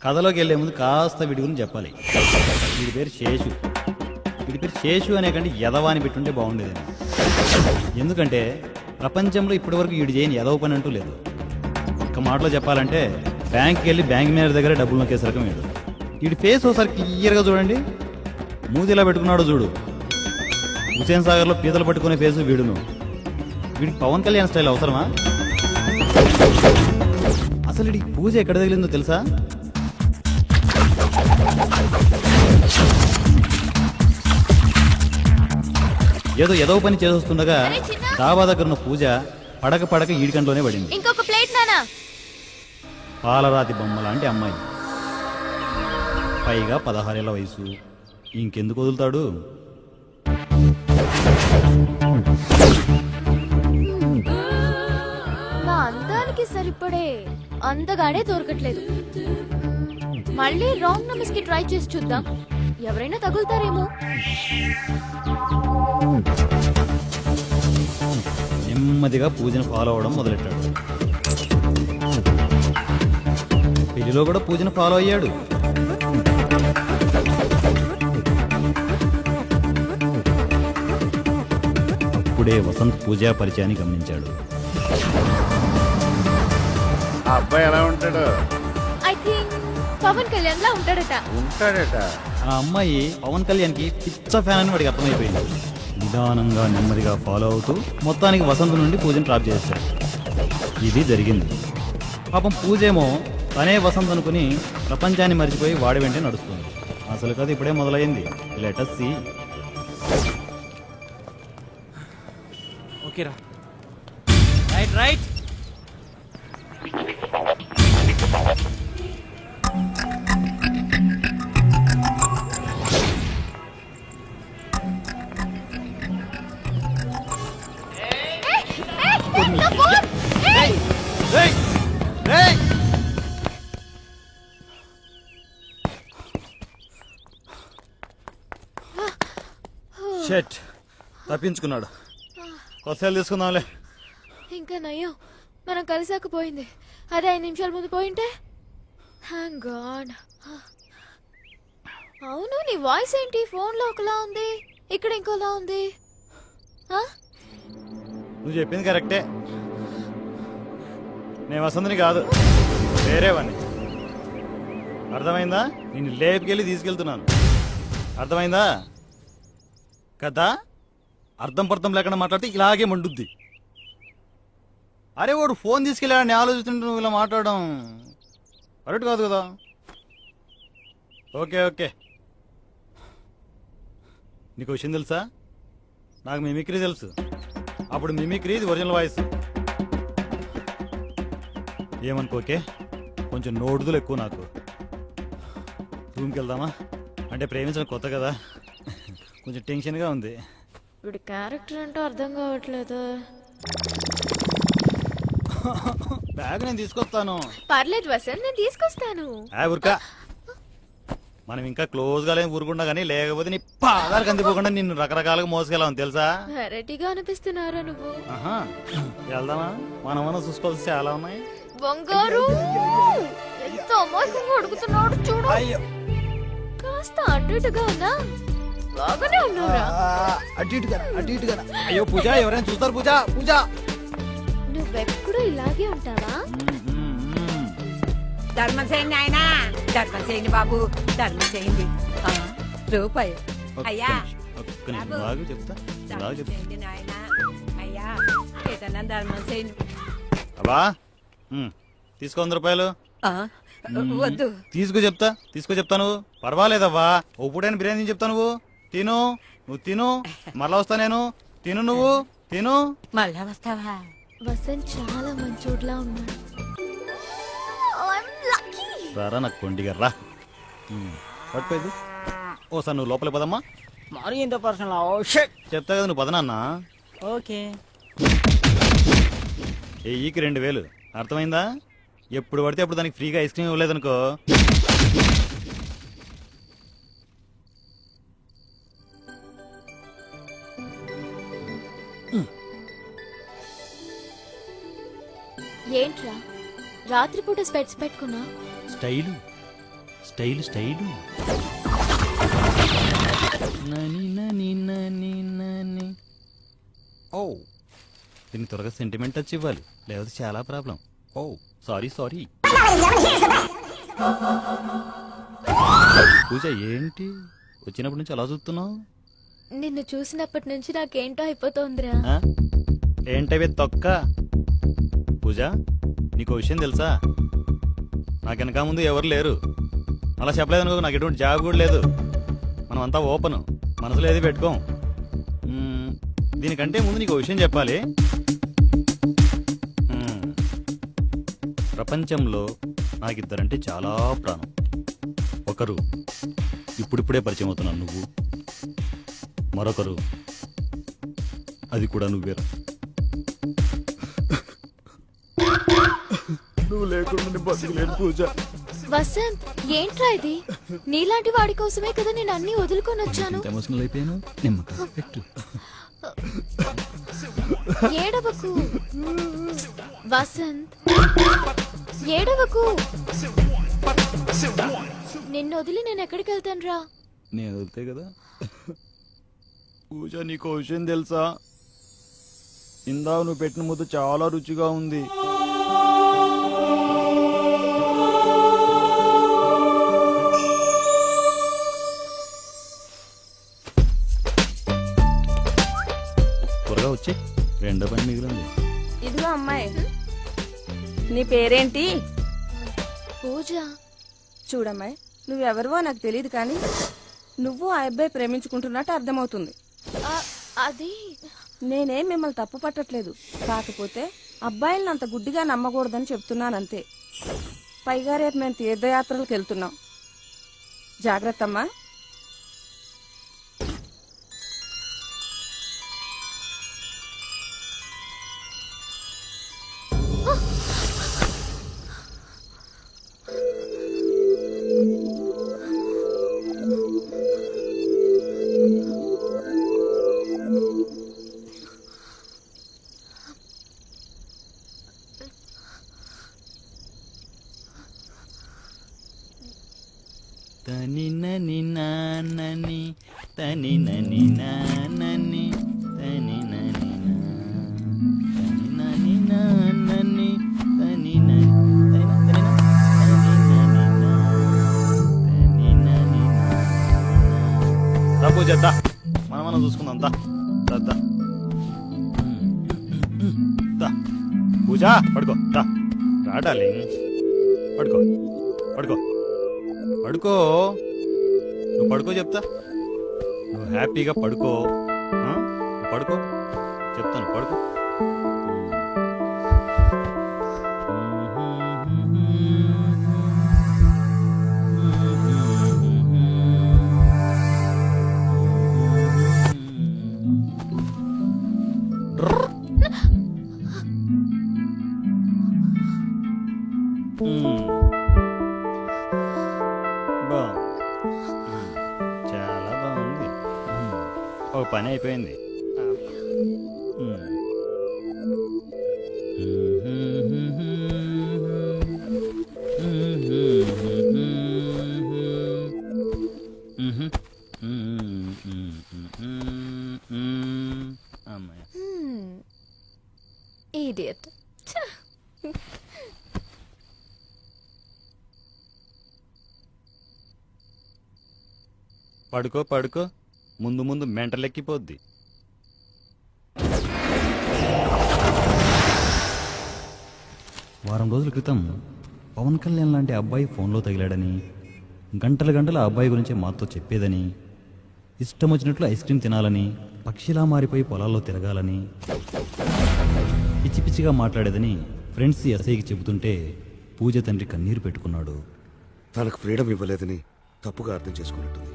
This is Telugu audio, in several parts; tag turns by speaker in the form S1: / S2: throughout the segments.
S1: కథలోకి వెళ్లే ముందు కాస్త వీడి గురించి చెప్పాలి. వీడి పేరు శేషు. వీడి పేరు శేషు అనే కంటే యదవ అని పెట్టుంటే బాగుండేది. ఎందుకంటే ప్రపంచంలో ఇప్పటి వరకు వీడు చేయని యదవ పని అంటూ లేదు. ఒక్క మాటలో చెప్పాలంటే బ్యాంక్కి వెళ్ళి బ్యాంక్ మేనేజర్ దగ్గర డబ్బులు నొక్కేసే రకం వీడు. వీడి ఫేస్ ఒకసారి క్లియర్గా చూడండి. మూతిలా పెట్టుకున్నాడో చూడు. హుసేన్ సాగర్లో పీతలు పట్టుకునే ఫేసు వీడును. వీడికి పవన్ కళ్యాణ్ స్టైల్ అవసరమా? అసలు వీడికి పూజ ఎక్కడ తగిలిందో తెలుసా? ఏదో పని చేస్తుండగా డాబా దగ్గర ఉన్న పూజ పడక ఈడికంట్లోనే పడింది.
S2: ఇంకొక ప్లేట్ నానా.
S1: పాలరాతి బొమ్మ లాంటి అమ్మాయి, పైగా 16 ఏళ్ల వయసు. ఇంకెందుకు వదులుతాడు?
S2: నా అందానికి సరిపడే అందగానే దొరకట్లేదు. మళ్ళీ రాంగ్ నంబర్స్ కి ట్రై చేసి చూద్దాం, ఎవరైనా తగులుతారేమో.
S1: నెమ్మదిగా పూజను ఫాలో అవడం మొదలెట్టాడు. పెళ్లిలో కూడా పూజను ఫాలో అయ్యాడు. అప్పుడే వసంత్ పూజా పరిచయాన్ని గమనించాడు.
S3: ఆ అబ్బాయి ఎలా ఉంటాడు?
S2: ఐ థింక్ పవన్ కళ్యాణ్ లా ఉంటాడట.
S1: ఆ అమ్మాయి పవన్ కళ్యాణ్ కి పిచ్చ ఫ్యాన్ అని వాడికి అర్థమైపోయింది. నిదానంగా నెమ్మదిగా ఫాలో అవుతూ మొత్తానికి వసంత్ నుండి పూజను డ్రాప్ చేశాడు. ఇది జరిగింది. పాపం పూజేమో తనే వసంత్ అనుకుని ప్రపంచాన్ని మర్చిపోయి వాడి వెంటే నడుస్తుంది. అసలు కథ ఇప్పుడే మొదలైంది. Let us see.
S4: ఓకేరా, రైట్ రైట్.
S1: షెట్, తప్పించుకున్నాడు. కొత్తలు తీసుకుందాంలే.
S2: ఇంకా నయ్యో, మనం కలిసాకపోయింది. అదే 5 నిమిషాల ముందు పోయింటే. Thank God. అవును, నీ వాయిస్ ఏంటి ఫోన్ లో ఒకలా ఉంది, ఇక్కడ ఇంకోలా ఉంది.
S1: నువ్వు చెప్పింది కరెక్టే. నేను వసంతని కాదు, వేరేవాడిని. అర్థమైందా? నిన్ను లేపుకెళ్ళి తీసుకెళ్తున్నాను. అర్థమైందా కదా? అర్థం పర్థం లేకుండా మాట్లాడితే ఇలాగే మండుద్ది. అరే వాడు ఫోన్ తీసుకెళ్ళాడని ఆలోచిస్తుంటే నువ్వు ఇలా మాట్లాడడం కరెక్ట్ కాదు కదా. Okay okay. నీకు విషయం తెలుసా? నాకు మిమిక్రీ తెలుసు. అప్పుడు మిమిక్రీ, ఇది ఒరిజినల్ వాయిస్. ఏమనుకోకే, కొంచెం నోడుదులు ఎక్కువ నాకు. రూమ్కి వెళ్దామా? అంటే ప్రేమించడం కొత్త కదా, కొంచెం టెన్షన్గా ఉంది.
S2: ఇప్పుడు క్యారెక్టర్ ఏంటో అర్థం కావట్లేదు.
S1: బ్యాగ్ నేను తీసుకొస్తాను.
S2: పర్లేదు వసంత్, నేను తీసుకొస్తాను.
S1: ఊరికా మనం ఇంకా క్లోజ్ గా ఊరుకుండా కానీ, లేకపోతే నీ పాదాలు కందిపోకుండా నిన్ను రకరకాలుగా మోసుకెళ్ళాం తెలుసా.
S2: వెరైటీగా అనిపిస్తున్నారా నువ్వు?
S1: వెళ్దామా? మనం చూసుకోవాల్సి చాలా ఉన్నాయి.
S2: బంగారు ఎంత అమాయకంగా అడుగుతున్నాడు చూడు. కాస్త అటు ఇటుగా ఉన్నా బాగానే ఉన్నావురా.
S1: అటు ఇటుగా. అయ్యో పూజ, ఎవరైనా చూస్తారు? పూజ పూజ,
S2: నువ్వెప్పుడు ఇలాగే ఉంటావా?
S5: ధర్మం చేయండి ఆయన, ధర్మం చేయండి బాబు, ధర్మం చేయండి. రూపాయి అయ్యా,
S1: చెప్తా.
S5: చేయండి నాయన. అయ్యా ఏదన్నా ధర్మం చేయండి.
S1: అబ్బా తీసుకో 100 రూపాయలు.
S5: వద్దు,
S1: తీసుకో చెప్తాను. పర్వాలేదవ్వా, ఒప్పుడైనా బిర్యానీ చెప్తా. నువ్వు తిను, మళ్ళా వస్తా నేను. తిను, నువ్వు తిను.
S5: మళ్ళా వస్తావా?
S2: వసంత్ చాలా మంచోడ్లా ఉన్నాడు.
S1: రారా నాకు కొండిగా రా. పట్టుకోదు ఓసారి నువ్వు లోపలికి పదమ్మా.
S4: మరి ఇంత పర్సనల్
S1: చెప్తా కదా, నువ్వు పదనన్నా.
S4: ఓకే.
S1: ఈకి 2000. అర్థమైందా? ఎప్పుడు పడితే అప్పుడు దానికి ఫ్రీగా ఐస్ క్రీమ్ ఇవ్వలేదనుకో.
S2: ఏంట్రా రాత్రిపూట స్పెట్స్ పెట్టుకున్నా?
S1: Style style style. నని నని నని నని. ఓ, దీనికి త్వరగా సెంటిమెంట్ టచ్ ఇవ్వాలి, లేకపోతే చాలా ప్రాబ్లం. ఓ సారీ సారీ. పూజ ఏంటి వచ్చినప్పటి నుంచి అలా చూస్తున్నావు?
S2: నిన్ను చూసినప్పటి నుంచి నాకేంటో అయిపోతోందిరా.
S1: ఆ? ఏంటవి తొక్క? పూజ, నీకు విషయం తెలుసా? నాకెనక ముందు ఎవరు లేరు. అలా చెప్పలేదనుకో, నాకు ఎటువంటి జాబ్ కూడా లేదు. మనం అంతా ఓపెన్, మనసులో ఏది పెట్టుకోం. దీనికంటే ముందు నీకు విషయం చెప్పాలి. ప్రపంచంలో నాకిద్దరంటే చాలా ప్రాణం. ఒకరు ఇప్పుడిప్పుడే పరిచయం అవుతున్నాను నువ్వు, మరొకరు అది కూడా నువ్వేరా. నువ్వు లేకుండా బతుకులేను పూజ.
S2: వసంత్, ఏంట్రా ఇది? నీలాంటి వాడి కోసమే కదా నేను అన్ని వదులుకొని వచ్చాను.
S1: ఎమోషనల్ అయిపోయాను. నిమ్మకాయ పెట్టు.
S2: ఏడవకు వసంత్, ఏడవకు. నిన్ను వదిలి నేను ఎక్కడికి వెళ్తాను రా?
S1: నేను వదిలితే కదా. పూజ, నీకు విషయం తెలుసా? ఇందా నువ్వు పెట్టిన ముద్ద చాలా రుచిగా ఉంది. త్వరగా వచ్చి, రెండో పని మిగిలింది.
S5: ఇదిగో అమ్మాయి, నీ పేరేంటి?
S2: పూజ.
S5: చూడమ్మాయి, నువ్వెవరివో నాకు తెలియదు కానీ నువ్వు ఆ అబ్బాయి ప్రేమించుకుంటున్నట్టు అర్థమవుతుంది.
S2: అది
S5: నేనేం మిమ్మల్ని తప్పు పట్టట్లేదు, కాకపోతే అబ్బాయిలను అంత గుడ్డిగా నమ్మకూడదని చెప్తున్నానంతే. పైగా రేపు మేము తీర్థయాత్రలకు వెళ్తున్నాం, జాగ్రత్త అమ్మా.
S1: తని నని నానని తని నని నానని తని నని నని నానని తని నని పూజ, మనం చూసుకుందాం. పూజ, పడుకో. రాడాలి, పడుకో పడుకో పడుకో. నువ్వు పడుకో చెప్తా. నువ్వు హ్యాపీగా పడుకో. పడుకో చెప్తాను, పడుకో. చాలా బాగుంది. ఒక పని అయిపోయింది. అమ్మాయి
S2: ఇడియట్.
S1: పడుకో పడుకో, ముందు ముందు మెంటలెక్కిపోద్ది. వారం రోజుల క్రితం పవన్ కళ్యాణ్ లాంటి అబ్బాయి ఫోన్లో తగిలాడని, గంటల గంటల ఆ అబ్బాయి గురించి మాతో చెప్పేదని, ఇష్టం వచ్చినట్లు ఐస్ క్రీమ్ తినాలని, పక్షిలా మారిపోయి పొలాల్లో తిరగాలని, పిచ్చి పిచ్చిగా మాట్లాడేదని ఫ్రెండ్స్ ఎస్ఐకి చెబుతుంటే పూజ తండ్రి కన్నీరు పెట్టుకున్నాడు.
S6: తనకు ఫ్రీడమ్ ఇవ్వలేదని తప్పుగా అర్థం చేసుకున్నట్టుంది.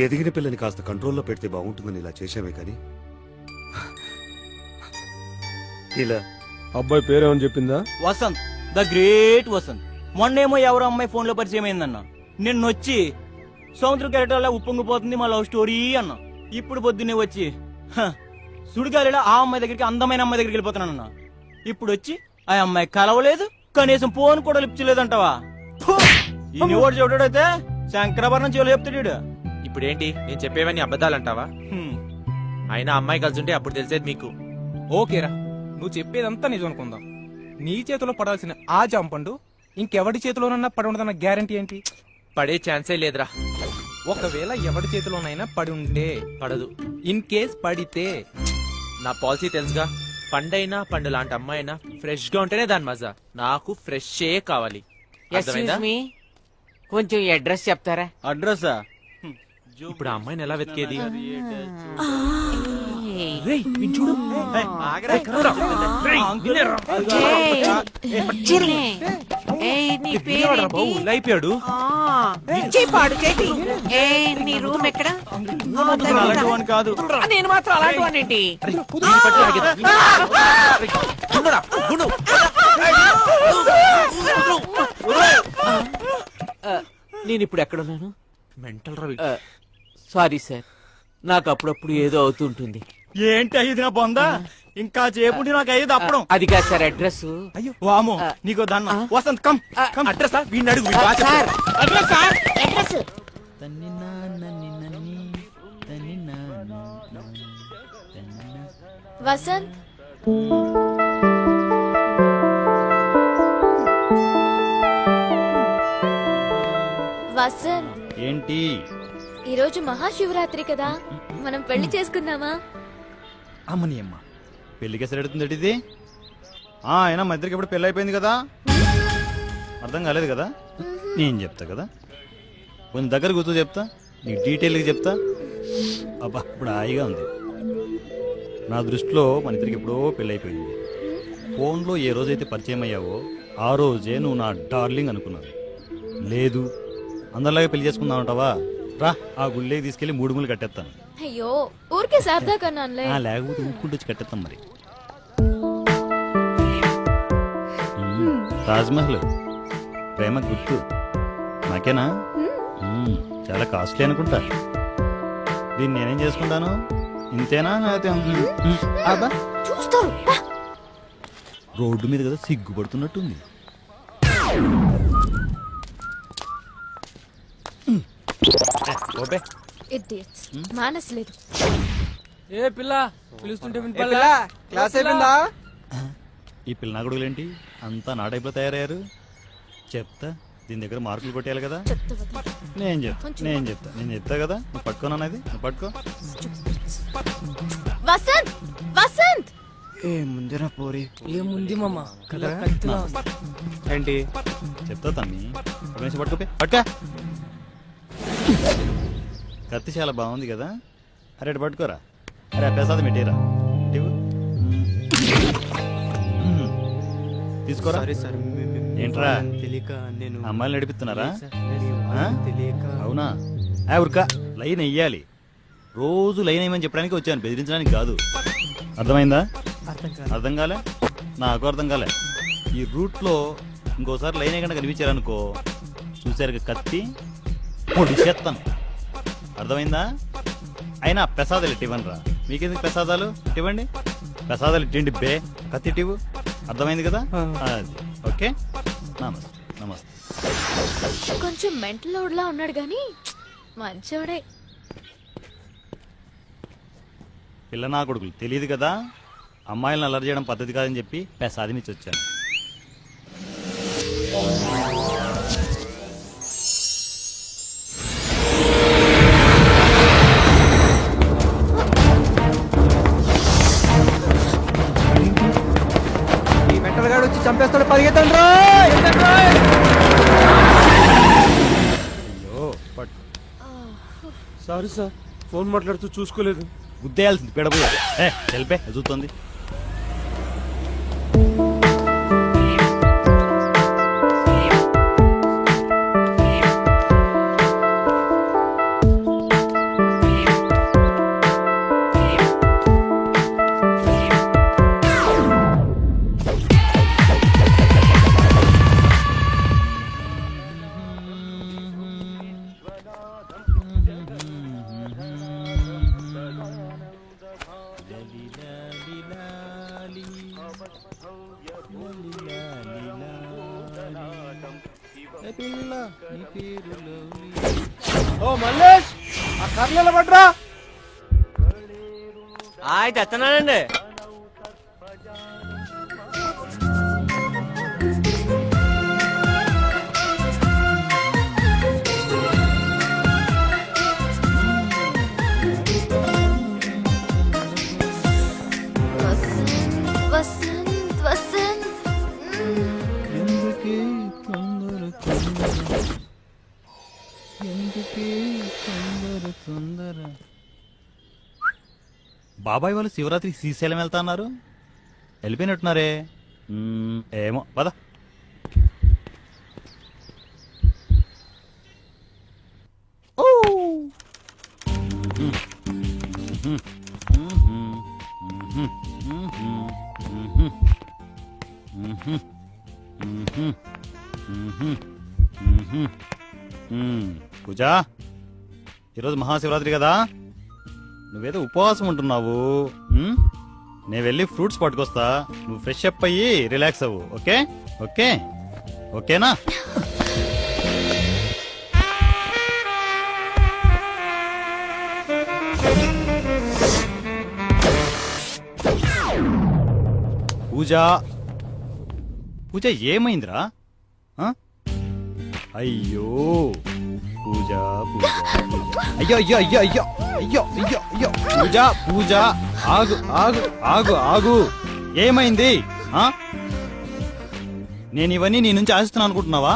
S6: ఎదిగిన పిల్లని కాస్త కంట్రోల్లో పెడితే బాగుంటుందని ఇలా చేశామే కానీ ఇలా.
S7: అబ్బాయి పేరేమని చెప్పిందా?
S4: Vasanth, the great Vasanth. మొన్నేమో ఎవరో అమ్మాయి ఫోన్ లో పరిచయం అయిందన్న, నిన్నొచ్చి సముద్ర కెరటాల ఉప్పొంగిపోతుంది మా లవ్ స్టోరీ అన్న. ఇప్పుడు పొద్దున్నే వచ్చి సుడిగాలిలో ఆ అమ్మాయి దగ్గరికి, అందమైన అమ్మాయి దగ్గరికి వెళ్ళిపోతున్నానన్న. ఇప్పుడు వచ్చి ఆ అమ్మాయి కలవలేదు, కనీసం ఫోన్ కూడా లిఫ్ట్ చేయలేదంటావా? ఈ నువ్వు చూడడైతే శంకరాభరణం చెవులు చెప్తాడు ఈడు.
S8: ఇప్పుడేంటి నేను చెప్పేవన్నీ అబద్ధాలంటావా?
S4: హ్మ్.
S8: అయినా అమ్మాయి కలిసి ఉంటే అప్పుడు తెలిసేది మీకు.
S9: ఓకేరా, నువ్వు చెప్పేదంతా నిజం అనుకుందాం. నీ చేతిలో పడాల్సిన ఆ జాంపండు ఇంకెవడి చేతిలోనన్నా పడి ఉండదన్న గ్యారంటీ ఏంటి?
S8: పడే ఛాన్సే లేదురా.
S9: ఒకవేళ ఎవడి చేతిలోనైనా పడి ఉంటే
S8: పడదు.
S9: ఇన్ కేస్ పడితే
S8: నా పాలసీ తెలుసుగా. పండైనా పండు లాంటి అమ్మాయినా ఫ్రెష్ గా ఉంటేనే దాని మజా. నాకు ఫ్రెష్ కావాలి. అర్థమైందా?
S10: ఎక్స్క్యూజ్ మీ, కొంచెం అడ్రస్ చెప్తారా?
S4: అడ్రస్సా?
S8: ఇప్పుడు ఆ అమ్మాయిని ఎలా వెతికేది?
S10: చూడు. నీ పేరేంటి?
S8: అయిపోయాడు.
S10: పాడు చేతి. నీ రూమ్ ఎక్కడ?
S4: అలాంటి వాడిని కాదు.
S10: నేను మాత్రం అలాంటి వాడిని. నేను ఇప్పుడు ఎక్కడున్నాను?
S8: మెంటల్ రా.
S10: సారీ సార్, నాకు అప్పుడప్పుడు ఏదో అవుతుంటుంది.
S4: ఏంటి అయ్యేది నా బొందా? ఇంకా చేపుండి నాకు అయ్యేది అప్పడం.
S10: అది కాదు సార్ అడ్రస్.
S4: అయ్యో వామో, నీకు దన్న. Vasanth come come.
S8: అడ్రస్ వీడిని అడుగు. వీడు బాగా
S10: సార్
S8: చెప్తాడు.
S10: Address sir address.
S2: Vasanth, Vasanth,
S1: ఏంటి?
S2: ఈరోజు మహాశివరాత్రి కదా, మనం పెళ్లి చేసుకుందామా?
S1: అమ్మని అమ్మ, పెళ్లికి ఎసరు ఎడుతుంది ఇది? అయినా మా ఇద్దరికి ఇప్పుడు పెళ్ళి అయిపోయింది కదా, అర్థం కాలేదు కదా? నేను చెప్తా కదా, కొంచెం దగ్గర కూర్చో చెప్తా, నీకు డీటెయిల్గా చెప్తా. అబ్బా ఇప్పుడు హాయిగా ఉంది. నా దృష్టిలో మన ఇద్దరికి ఎప్పుడో పెళ్ళి అయిపోయింది. ఫోన్లో ఏ రోజైతే పరిచయం అయ్యావో ఆ రోజే నువ్వు నా డార్లింగ్ అనుకున్నాను. లేదు అందరిలాగే పెళ్లి చేసుకుందాం అంటావా? రా, ఆ గుళ్ళేకి తీసుకెళ్లి 3 ముళ్ళు కట్టేస్తాను.
S2: అయ్యో, ఊరికే సరదా కన్నానులే.
S1: లేకపోతే ఊపుకుంటూ వచ్చి కట్టేస్తాం మరి. తాజ్మహల్ ప్రేమ గుర్తు నాకేనా? చాలా కాస్ట్లీ అనుకుంటా. దీన్ని నేనేం చేసుకుంటాను? ఇంతేనా? అబ్బా
S2: చూస్తారు.
S1: రోడ్డు మీద కదా సిగ్గుపడుతున్నట్టుంది.
S2: Idiots. మానసలేదు.
S9: ఏ పిల్ల పిలుస్తుంటే
S4: క్లాస్ అయిపోయిందా?
S1: ఈ పిల్లనాగుడుగులేంటి అంతా నా టైప్లో తయారయ్యారు? చెప్తా, దీని దగ్గర మార్కులు కొట్టేయాలి కదా. నేను చెప్తా కదా. నువ్వు పట్టుకోనన్నది, నువ్వు పట్టుకో.
S2: వసంత్, వసంత్,
S4: ఏ ముందర పోరి.
S9: ఏముంది మామ?
S4: ఏంటి
S1: చెప్తా తమ్మి, ఒక నిమిషం పట్టుకోపే. పట్టుకా. కత్తి చాలా బాగుంది కదా. అరే ఇటు పట్టుకోరా. అరే ఆ ప్రసాదం పెట్టేరా. తీసుకోరా. ఏంట్రా అమ్మాయిలు నడిపిస్తున్నారా? అవునా? ఉరకా, లైన్ వెయ్యాలి. రోజు లైన్ వేయమని చెప్పడానికి వచ్చాను, బెదిరించడానికి కాదు. అర్థమైందా? అర్థం కాలే? నాకు అర్థం కాలే. ఈ రూట్లో ఇంకోసారి లైన్ కనుక కనిపించారనుకో, చూసారు కత్తి పొడిచేస్తాను. అర్థమైందా? అయినా ప్రసాదాలు ఇవ్వండి రా. మీకెందుకు ప్రసాదాలు? ఇవ్వండి, ప్రసాదాలు ఇట్టండి బే. కత్తి ఇవ్వు. అర్థమైంది కదా? అది ఓకే. నమస్తే నమస్తే.
S2: కొంచెం మెంటల్ లోడ్లా ఉన్నాడు గాని మంచోడే.
S1: పిల్ల నా కొడుకులు తెలియదు కదా, అమ్మాయిలను అల్లరి చేయడం పద్ధతి కాదని చెప్పి ప్రసాదమిచ్చి వచ్చాను.
S4: మెంటల్గాడు వచ్చి చంపేస్తాడు, పరిగెత్తండి.
S1: అయ్యో పట్టు.
S7: సారీ సార్, ఫోన్ మాట్లాడుతూ చూసుకోలేదు.
S1: గుద్దేయాల్సింది పెడబోయా. తెలిపే చూస్తుంది. పిల్ల నీ పేరు లవ్లీ.
S7: ఓ మల్లేష్ ఆ కర్రలు పడ్రా.
S4: తెస్తున్నానండి.
S2: వసంత్ వసంత్ వసంత్
S1: ఎందుకే తొందర తొందర, ఎందుకే తొందర తొందర. బాబాయ్ వాళ్ళు శివరాత్రికి శ్రీశైలం వెళ్తా అన్నారు, వెళ్ళిపోయినట్టున్నారే. ఏమో పద. పూజా, ఈరోజు మహాశివరాత్రి కదా, నువ్వేదో ఉపవాసం ఉంటున్నావు. నేను వెళ్ళి ఫ్రూట్స్ పట్టుకొస్తా, నువ్వు ఫ్రెష్ అప్ అయ్యి రిలాక్స్ అవ్వు. ఓకే ఓకే ఓకేనా? పూజ పూజ ఏమైందిరా? ఆ? అయ్యో పూజ పూజ పూజ. అయ్యో అయ్యో అయ్యో అయ్యో అయ్యో అయ్యో అయ్యో పూజ పూజ ఆగు ఆగు ఆగు ఆగు. ఏమైంది? ఆ? నేను ఇవన్నీ నీ నుంచి ఆశిస్తున్నాను అనుకుంటున్నావా?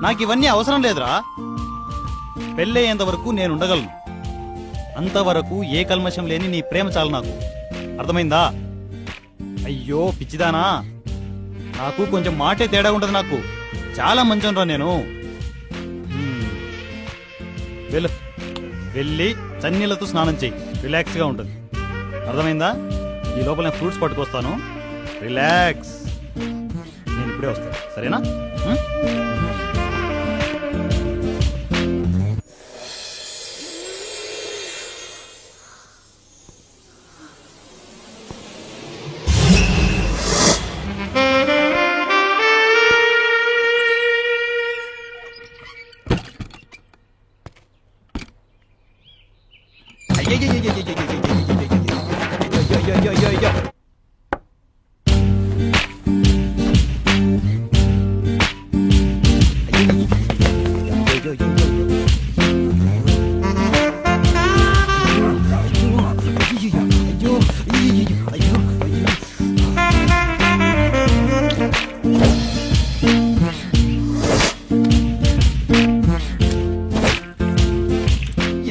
S1: నాకు ఇవన్నీ అవసరం లేదురా. పెళ్ళయ్యేంత వరకు నేను ఉండగలను, అంతవరకు ఏ కల్మషం లేని నీ ప్రేమ చాలు నాకు. అర్థమైందా? అయ్యో పిచ్చిదానా, నాకు కొంచెం మాటే తేడా ఉంటది. నాకు చాలా మంచోనరా నేను. వెళ్ళు, వెళ్ళి చన్నీళ్ళతో స్నానం చెయ్యి, రిలాక్స్ గా ఉంటుంది. అర్థమైందా? ఈ లోపల నేను ఫ్రూట్స్ పట్టుకొస్తాను, రిలాక్స్. నేను ఇప్పుడే వస్తాను, సరేనా?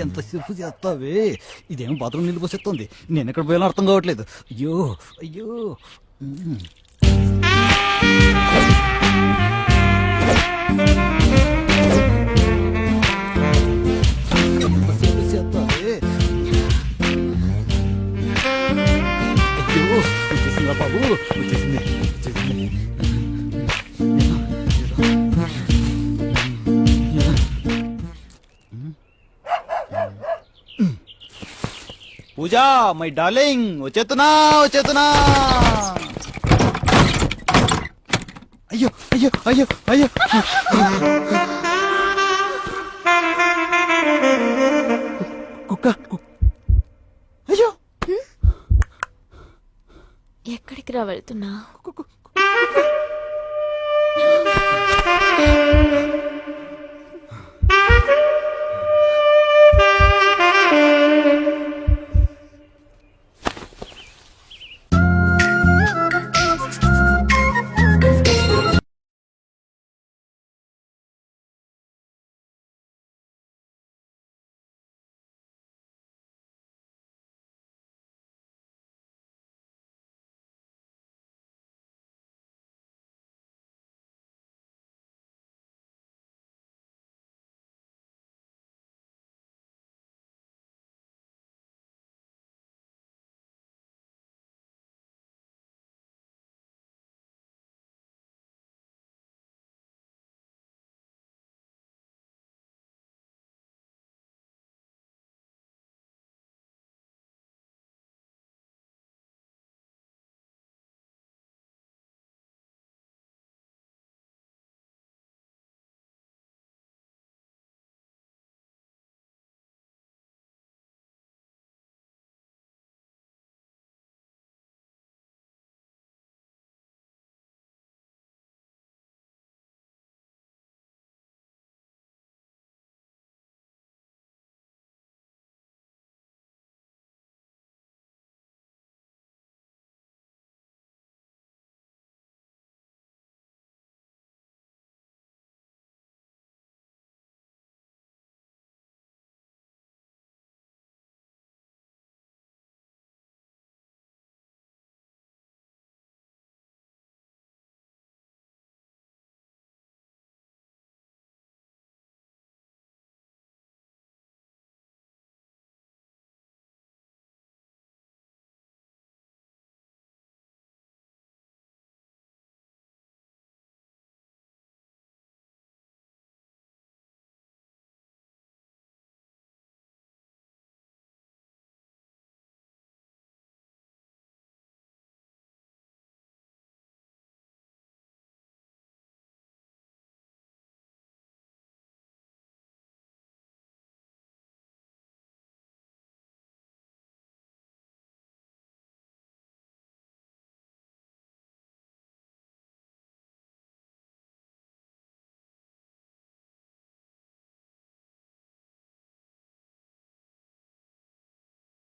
S1: ఎంతసేపు చేస్తావే? ఇదేమో బాత్రూమ్ నీళ్ళు పోసేస్తుంది, నేను ఎక్కడ పోయాలో అర్థం కావట్లేదు. అయ్యో అయ్యో. ఎంతసేపు చేస్తావే? అయ్యో వచ్చేసిందా బాబు? వచ్చేసింది. పూజా మై డార్లింగ్, వచ్చేతున్నా. అయ్యో అయ్యో అయ్యో అయ్యో. కుక్క. అయ్యో
S2: ఎక్కడికి రా వెళ్తున్నా?